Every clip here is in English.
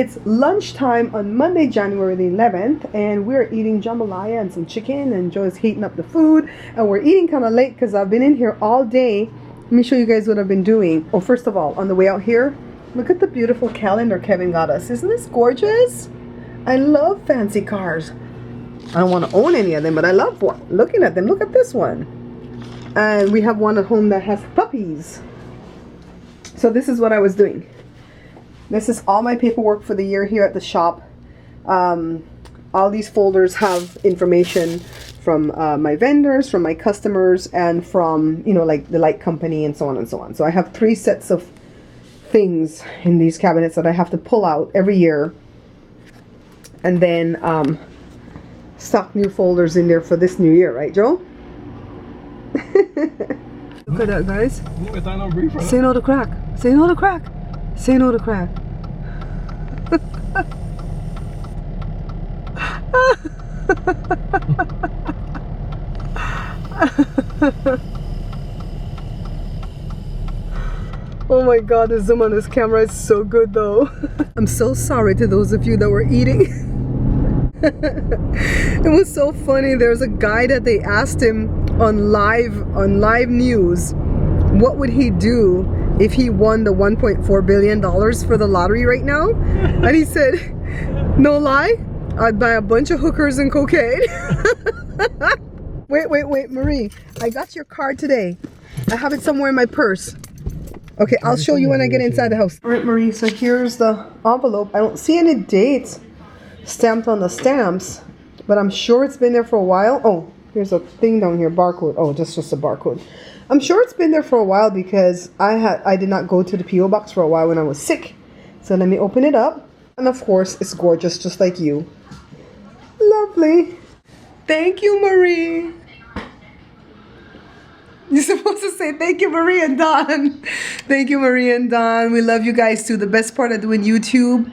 It's lunchtime on Monday, January the 11th, and we're eating jambalaya and some chicken, and Joe's heating up the food, and we're eating kind of late because I've been in here all day. Let me show you guys what I've been doing. Oh, first of all, on the way out here, look at the beautiful calendar Kevin got us. Isn't this gorgeous? I love fancy cars. I don't want to own any of them, but I love looking at them. Look at this one. And we have one at home that has puppies. So this is what I was doing. This is all my paperwork for the year here at the shop. All these folders have information from my vendors, from my customers, and from, you know, like the light company and so on and so on. So I have 3 sets of things in these cabinets that I have to pull out every year. And then stock new folders in there for this new year, right, Joe? Look at that, guys. Say no to crack. Say no to crack. Say no to crack. Oh my god, the zoom on this camera is so good though. I'm so sorry to those of you that were eating. It was so funny. There's a guy that they asked him on live news, what would he do if he won the $1.4 billion for the lottery right now? And he said, no lie, I'd buy a bunch of hookers and cocaine. Wait, Marie, I got your card today. I have it somewhere in my purse. Okay, I'll show you when I get inside the house. All right, Marie, so here's the envelope. I don't see any dates stamped on the stamps, but I'm sure it's been there for a while. Oh, here's a thing down here, barcode. Oh, just a barcode. I'm sure it's been there for a while because I did not go to the P.O. box for a while when I was sick. So let me open it up. And of course, it's gorgeous, just like you. Lovely. Thank you, Marie. You're supposed to say thank you, Marie and Don. Thank you, Marie and Don. We love you guys too. The best part of doing YouTube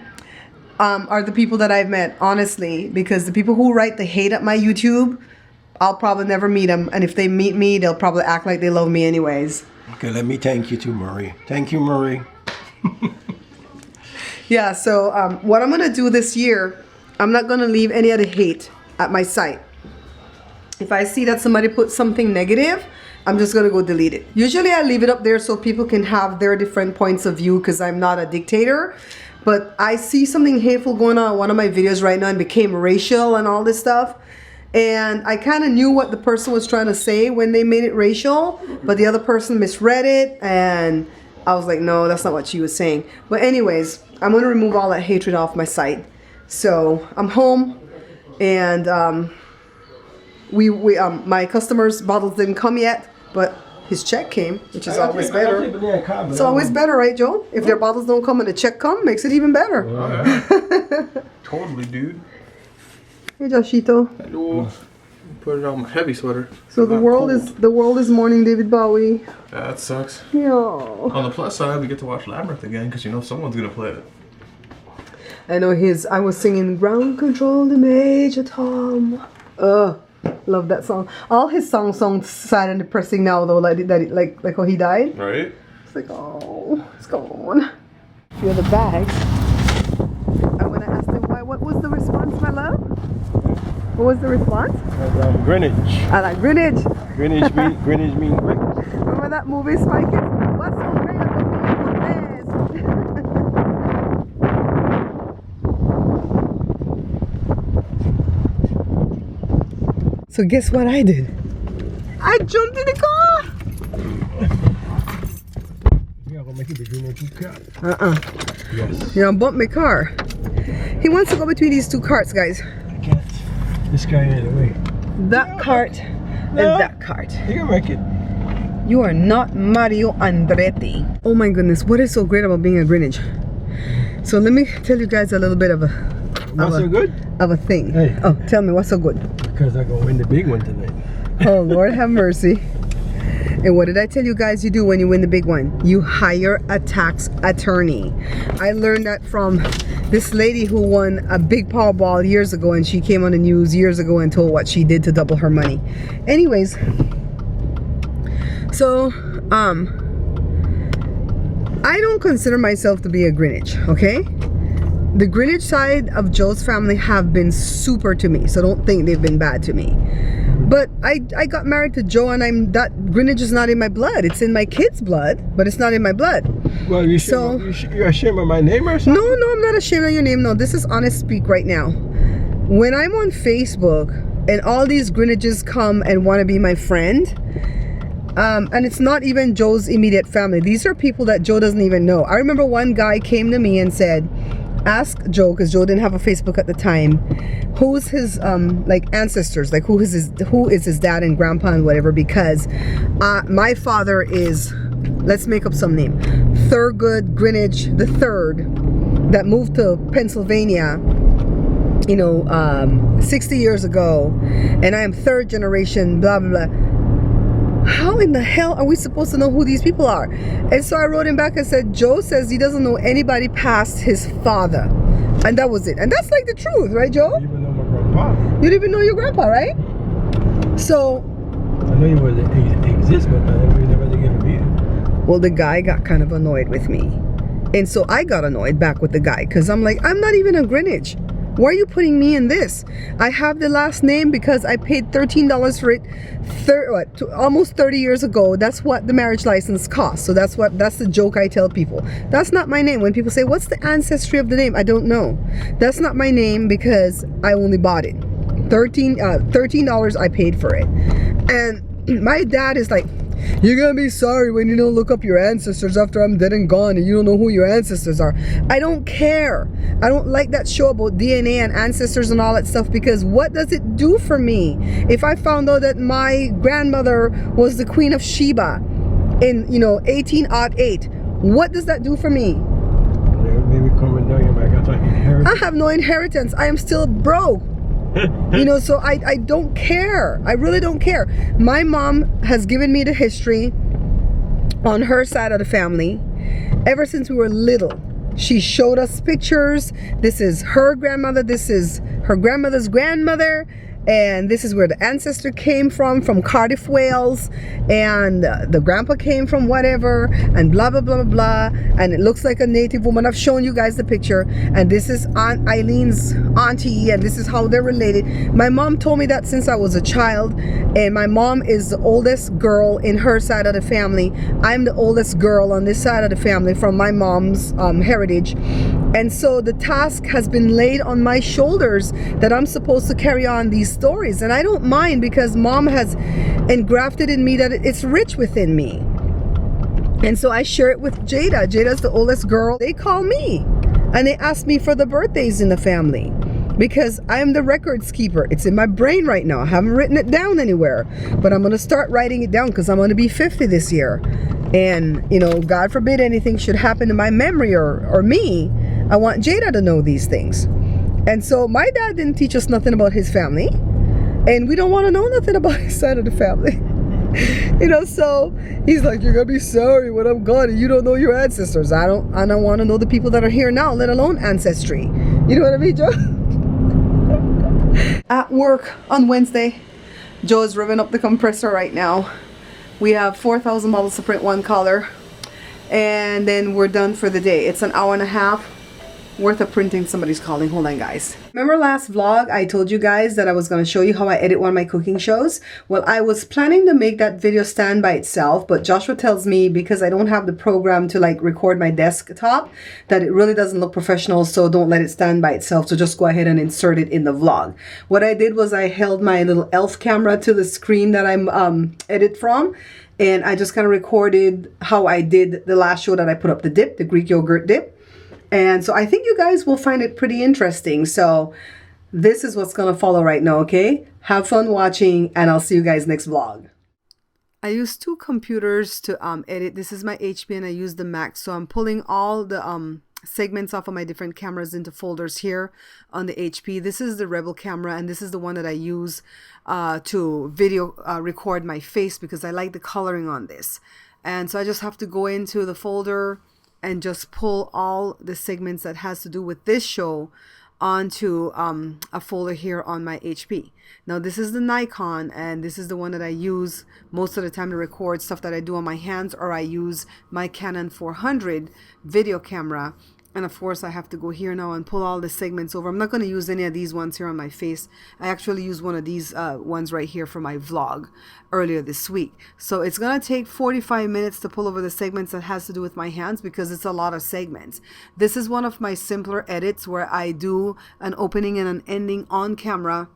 are the people that I've met, honestly, because the people who write the hate at my YouTube, I'll probably never meet them, and if they meet me, they'll probably act like they love me anyways. Okay, let me thank you too, Marie. Thank you, Marie. Yeah, so what I'm gonna do this year, I'm not gonna leave any of the hate at my site. If I see that somebody put something negative, I'm just gonna go delete it. Usually I leave it up there so people can have their different points of view because I'm not a dictator. But I see something hateful going on in one of my videos right now and became racial and all this stuff. And I kind of knew what the person was trying to say when they made it racial, but the other person misread it, and I was like, no, that's not what she was saying. But anyways, I'm going to remove all that hatred off my site. So I'm home, and my customers' bottles didn't come yet, but his check came, which is always better. It's always better, right, Joe? If their bottles don't come and the check come, makes it even better. Oh, yeah. Totally, dude. Hey, Joshito. Hello. Put it on my heavy sweater. So the world is mourning David Bowie. Yeah, that sucks. Yeah. On the plus side, we get to watch Labyrinth again because you know someone's gonna play it. I know I was singing Ground Control to Major Tom. Love that song. All his songs sad and depressing now though, like how he died. Right. It's like, oh, it's gone. Feel the bags. And when I asked him why, what was the response, my love? What was the response? Greenwich. I like Greenwich. Greenwich mean great. Remember that movie, Spy Kids? What's so great about being this? So guess what I did? I jumped in the car! Yeah, I'll make it between the 2 cars. Yes. You know, bump my car. He wants to go between these 2 carts, guys. I can't. This guy in the way. That cart and that cart. You can make it. You are not Mario Andretti. Oh my goodness, what is so great about being a Greenwich? So let me tell you guys a little bit of a... What's so good? Of a thing. Hey. Oh, tell me, what's so good? Because I'm going to win the big one tonight. Oh, Lord have mercy. And what did I tell you guys you do when you win the big one? You hire a tax attorney. I learned that from this lady who won a big Powerball years ago, and she came on the news years ago and told what she did to double her money. Anyways, so I don't consider myself to be a Greenwich, okay? The Greenwich side of Joe's family have been super to me, so don't think they've been bad to me. But I got married to Joe, and Greenwich is not in my blood. It's in my kids' blood, but it's not in my blood. Well, you're ashamed of my name or something? No, I'm not ashamed of your name. No, this is honest speak right now. When I'm on Facebook and all these Greenwiches come and want to be my friend, and it's not even Joe's immediate family. These are people that Joe doesn't even know. I remember one guy came to me and said, ask Joe, because Joe didn't have a Facebook at the time, who's his like ancestors, like who is his dad and grandpa and whatever, because my father is, let's make up some name, Thurgood Greenwich the third, that moved to Pennsylvania, you know, 60 years ago, and I am third generation, blah blah blah. How in the hell are we supposed to know who these people are? And so I wrote him back and said, Joe says he doesn't know anybody past his father. And that was it. And that's like the truth, right, Joe? I didn't even know my grandpa. You didn't even know your grandpa, right? So I know he exists, but we never did get to meet him. well, the guy got kind of annoyed with me. And so I got annoyed back with the guy, because I'm like, I'm not even a Greenwich. Why are you putting me in this? I have the last name because I paid $13 for it almost 30 years ago. That's what the marriage license costs. So that's the joke I tell people. That's not my name. When people say, what's the ancestry of the name? I don't know. That's not my name because I only bought it. $13 I paid for it. And my dad is like, you're gonna be sorry when you don't look up your ancestors after I'm dead and gone and you don't know who your ancestors are. I don't care. I don't like that show about DNA and ancestors and all that stuff, because what does it do for me? If I found out that my grandmother was the Queen of Sheba in, 1808, what does that do for me? Maybe coming down your back. I thought you inherited. I have no inheritance. I am still broke. So I don't care. I really don't care. My mom has given me the history on her side of the family ever since we were little. She showed us pictures. This is her grandmother, this is her grandmother's grandmother, and this is where the ancestor came from Cardiff, Wales, and the grandpa came from whatever, and blah blah blah blah blah, and it looks like a native woman. I've shown you guys the picture, and this is Aunt Eileen's auntie, and this is how they're related. My mom told me that since I was a child, and my mom is the oldest girl in her side of the family. I'm the oldest girl on this side of the family from my mom's heritage. And so the task has been laid on my shoulders that I'm supposed to carry on these stories. And I don't mind, because mom has engrafted in me that it's rich within me. And so I share it with Jada. Jada's the oldest girl. They call me and they ask me for the birthdays in the family, because I am the records keeper. It's in my brain right now. I haven't written it down anywhere, but I'm going to start writing it down, because I'm going to be 50 this year. And, God forbid anything should happen to my memory or me, I want Jada to know these things. And so my dad didn't teach us nothing about his family, and we don't want to know nothing about his side of the family. So he's like, you're gonna be sorry when I'm gone and you don't know your ancestors. I don't want to know the people that are here now, let alone ancestry. You know what I mean, Joe? At work on Wednesday, Joe is revving up the compressor right now. We have 4,000 bottles to print one color, and then we're done for the day. It's an hour and a half worth of printing. Somebody's calling. Hold on, guys. Remember last vlog I told you guys that I was going to show you how I edit one of my cooking shows? Well, I was planning to make that video stand by itself, but Joshua tells me, because I don't have the program to like record my desktop, that it really doesn't look professional, so don't let it stand by itself. So just go ahead and insert it in the vlog. What I did was I held my little elf camera to the screen that I'm edit from, and I just kind of recorded how I did the last show that I put up, the dip, the Greek yogurt dip. And so I think you guys will find it pretty interesting. So this is what's going to follow right now, okay? Have fun watching, and I'll see you guys next vlog. I use two computers to edit. This is my HP and I use the Mac. So I'm pulling all the segments off of my different cameras into folders here on the HP. This is the Rebel camera, and this is the one that I use to video record my face, because I like the coloring on this. And so I just have to go into the folder and just pull all the segments that has to do with this show onto a folder here on my HP. Now this is the Nikon, and this is the one that I use most of the time to record stuff that I do on my hands, or I use my Canon 400 video camera And of course, I have to go here now and pull all the segments over. I'm not going to use any of these ones here on my face. I actually used one of these ones right here for my vlog earlier this week. So it's going to take 45 minutes to pull over the segments that has to do with my hands because it's a lot of segments. This is one of my simpler edits where I do an opening and an ending on camera.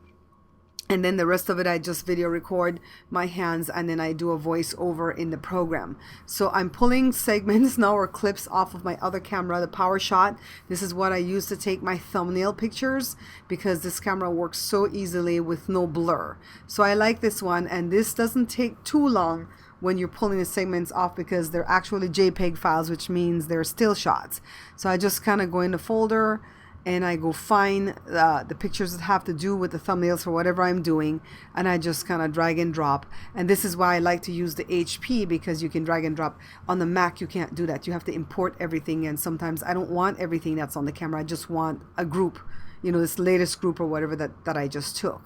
And then the rest of it, I just video record my hands and then I do a voiceover in the program. So I'm pulling segments now or clips off of my other camera, the PowerShot. This is what I use to take my thumbnail pictures because this camera works so easily with no blur. So I like this one, and this doesn't take too long when you're pulling the segments off because they're actually JPEG files, which means they're still shots. So I just kind of go in the folder and I go find the pictures that have to do with the thumbnails for whatever I'm doing, and I just kind of drag and drop. And this is why I like to use the HP, because you can drag and drop. On the Mac you can't do that. You have to import everything, and sometimes I don't want everything that's on the camera. I just want a group, you know, this latest group or whatever that I just took.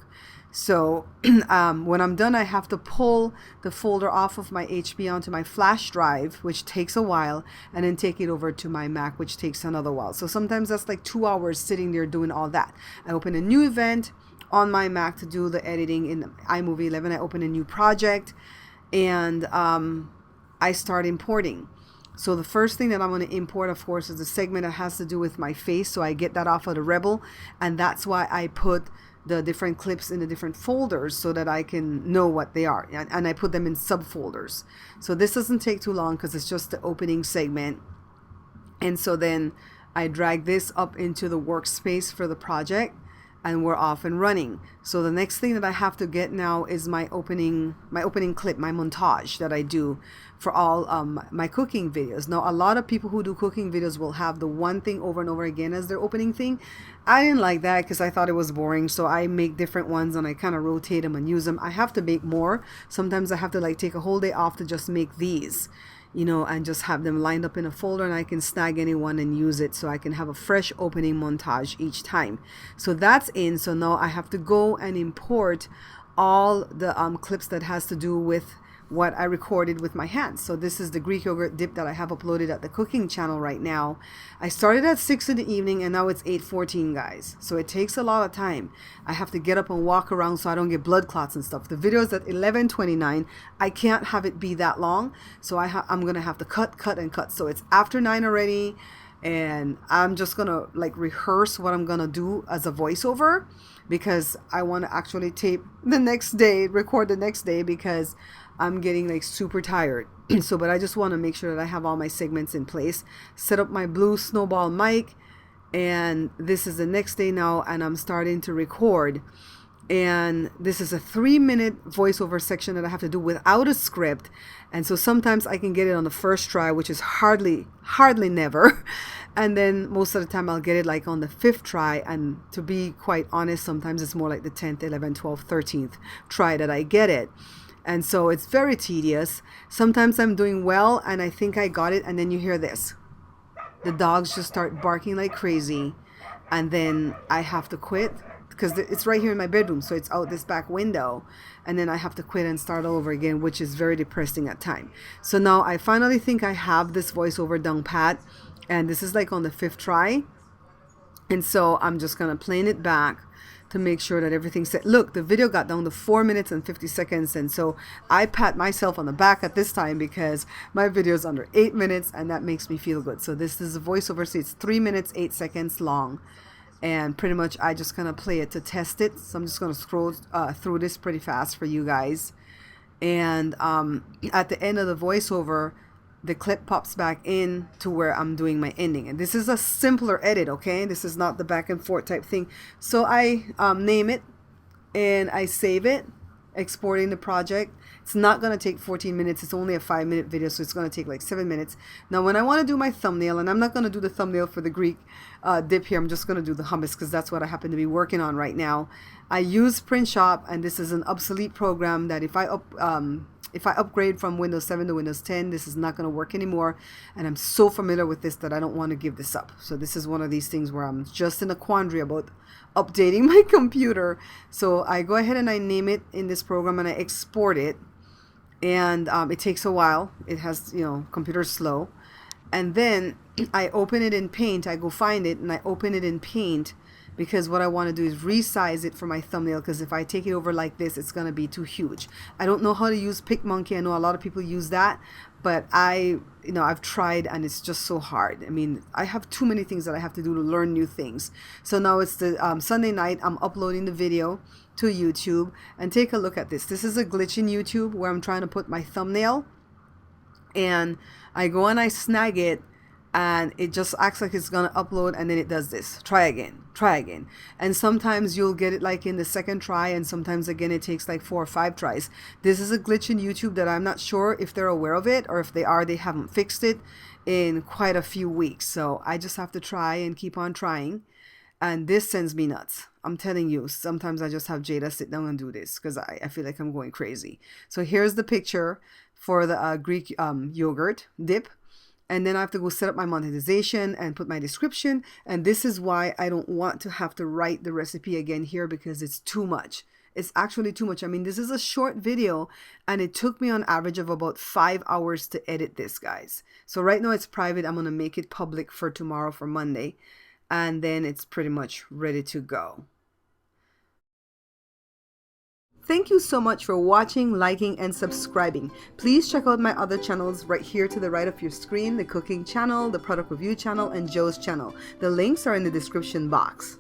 So when I'm done, I have to pull the folder off of my HP onto my flash drive, which takes a while, and then take it over to my Mac, which takes another while. So sometimes that's like 2 hours sitting there doing all that. I open a new event on my Mac to do the editing in iMovie 11. I open a new project, and I start importing. So the first thing that I'm going to import, of course, is the segment that has to do with my face. So I get that off of the Rebel, and that's why I put the different clips in the different folders so that I can know what they are, and I put them in subfolders. So this doesn't take too long because it's just the opening segment. And so then I drag this up into the workspace for the project, and we're off and running. So the next thing that I have to get now is my opening clip, my montage that I do for all my cooking videos. Now, a lot of people who do cooking videos will have the one thing over and over again as their opening thing. I didn't like that because I thought it was boring, so I make different ones and I kind of rotate them and use them. I have to make more. Sometimes I have to like take a whole day off to just make these, you know, and just have them lined up in a folder, and I can snag any one and use it so I can have a fresh opening montage each time. So that's in. So now I have to go and import all the clips that has to do with what I recorded with my hands. So this is the Greek yogurt dip that I have uploaded at the cooking channel right now. I started at 6 in the evening and now it's 8:14, guys. So it takes a lot of time. I have to get up and walk around so I don't get blood clots and stuff. The video is at 11:29. I can't have it be that long. So I'm going to have to cut and cut. So it's after 9 already, and I'm just going to like rehearse what I'm going to do as a voiceover, because I want to actually tape the next day, record the next day, because I'm getting like super tired. So, but I just want to make sure that I have all my segments in place, set up my Blue Snowball mic, and this is the next day now, and I'm starting to record. And this is a 3-minute voiceover section that I have to do without a script. And so sometimes I can get it on the first try, which is hardly never. And then most of the time I'll get it like on the 5th try. And to be quite honest, sometimes it's more like the 10th, 11th, 12th, 13th try that I get it. And so it's very tedious. Sometimes I'm doing well and I think I got it, and then you hear this. The dogs just start barking like crazy, and then I have to quit because it's right here in my bedroom, so it's out this back window, and then I have to quit and start all over again, which is very depressing at times. So now I finally think I have this voiceover down pat, and this is like on the 5th try, and so I'm just gonna plane it back to make sure that everything's set. Look, the video got down to 4 minutes and 50 seconds, and so I pat myself on the back at this time because my video is under 8 minutes, and that makes me feel good. So this is a voiceover, so it's 3 minutes 8 seconds long, and pretty much I just gonna play it to test it. So I'm just gonna scroll through this pretty fast for you guys, and at the end of the voiceover, the clip pops back in to where I'm doing my ending. And this is a simpler edit, okay? This is not the back and forth type thing. So I name it and I save it, exporting the project. It's not going to take 14 minutes. It's only a 5-minute video, so it's going to take like 7 minutes. Now, when I want to do my thumbnail, and I'm not going to do the thumbnail for the Greek dip here, I'm just going to do the hummus because that's what I happen to be working on right now. I use PrintShop, and this is an obsolete program that if I upgrade from Windows 7 to Windows 10, this is not going to work anymore. And I'm so familiar with this that I don't want to give this up. So this is one of these things where I'm just in a quandary about updating my computer. So I go ahead and I name it in this program and I export it. And it takes a while. It has, you know, computer's slow. And then I open it in Paint. I go find it and I open it in Paint, because what I want to do is resize it for my thumbnail, because if I take it over like this, it's going to be too huge. I don't know how to use PicMonkey. I know a lot of people use that, but I've tried and it's just so hard. I mean, I have too many things that I have to do to learn new things. So now it's the Sunday night. I'm uploading the video to YouTube, and take a look at this. This is a glitch in YouTube where I'm trying to put my thumbnail, and I go and I snag it, and it just acts like it's gonna upload, and then it does this. Try again. And sometimes you'll get it like in the second try, and sometimes again it takes like 4 or 5 tries. This is a glitch in YouTube that I'm not sure if they're aware of it, or if they are, they haven't fixed it in quite a few weeks. So I just have to try and keep on trying, and this sends me nuts. I'm telling you, sometimes I just have Jada sit down and do this, because I feel like I'm going crazy. So here's the picture for the Greek yogurt dip. And then I have to go set up my monetization and put my description. And this is why I don't want to have to write the recipe again here, because it's too much. It's actually too much. I mean, this is a short video, and it took me on average of about 5 hours to edit this, guys. So right now it's private. I'm going to make it public for tomorrow, for Monday. And then it's pretty much ready to go. Thank you so much for watching, liking, and subscribing. Please check out my other channels right here to the right of your screen, the cooking channel, the product review channel, and Joe's channel. The links are in the description box.